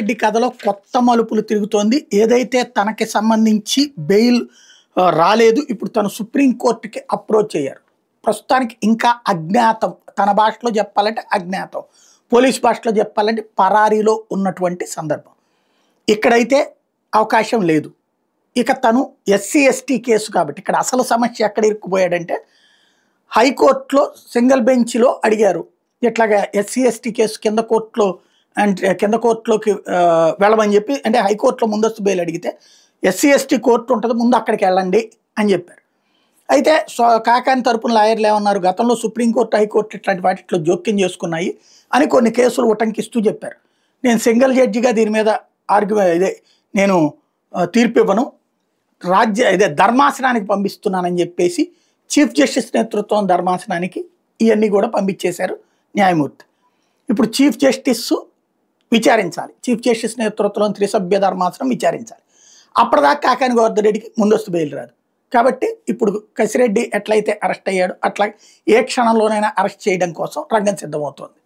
రెడ్డి కథలో కొత్త మలుపులు తిరుగుతోంది. ఏదైతే తనకి సంబంధించి బెయిల్ రాలేదు. ఇప్పుడు తను సుప్రీం కోర్టుకి అప్రోచ్ అయ్యారు. ప్రస్తుతానికి ఇంకా అజ్ఞాతం. తన భాషలో చెప్పాలంటే అజ్ఞాతం. పోలీస్ భాషలో చెప్పాలంటే పరారీలో ఉన్నటువంటి సందర్భం. ఇక్కడైతే అవకాశం లేదు. ఇక తను ఎస్సీ ఎస్టీ కేసు కాబట్టి ఇక్కడ అసలు సమస్య ఎక్కడ ఇరుక్కుపోయాడంటే హైకోర్టులో సింగిల్ బెంచ్లో అడిగారు. ఇట్లాగా ఎస్సీ ఎస్టీ కేసు కింద కోర్టులో అంటే కింద కోర్టులోకి వెళ్ళమని చెప్పి, అంటే హైకోర్టులో ముందస్తు బెయిల్ అడిగితే ఎస్సీ ఎస్టీ కోర్టు ఉంటుంది, ముందు అక్కడికి వెళ్ళండి అని చెప్పారు. అయితే కాకాని తరపున లాయర్లు ఏమన్నారు, గతంలో సుప్రీంకోర్టు హైకోర్టు ఇట్లాంటి వాటిలో జోక్యం చేసుకున్నాయి అని కొన్ని కేసులు ఉటంకిస్తూ చెప్పారు. నేను సింగిల్ జడ్జిగా దీని మీద నేను తీర్పు ఇవ్వను, ధర్మాసనానికి పంపిస్తున్నానని చెప్పేసి చీఫ్ జస్టిస్ నేతృత్వం ధర్మాసనానికి ఇవన్నీ కూడా పంపించేశారు న్యాయమూర్తి. ఇప్పుడు చీఫ్ జస్టిస్ విచారించాలి. చీఫ్ జస్టిస్ నేతృత్వంలో త్రిసభ్య ధర్మాసనం విచారించాలి. అప్పటిదాకా కాకాని గోవర్ధన్ రెడ్డికి ముందస్తు బెయిల్ రాదు. కాబట్టి ఇప్పుడు కసిరెడ్డి ఎట్లయితే అరెస్ట్ అయ్యాడో అట్లా ఏ క్షణంలోనైనా అరెస్ట్ చేయడం కోసం రంగం సిద్ధమవుతోంది.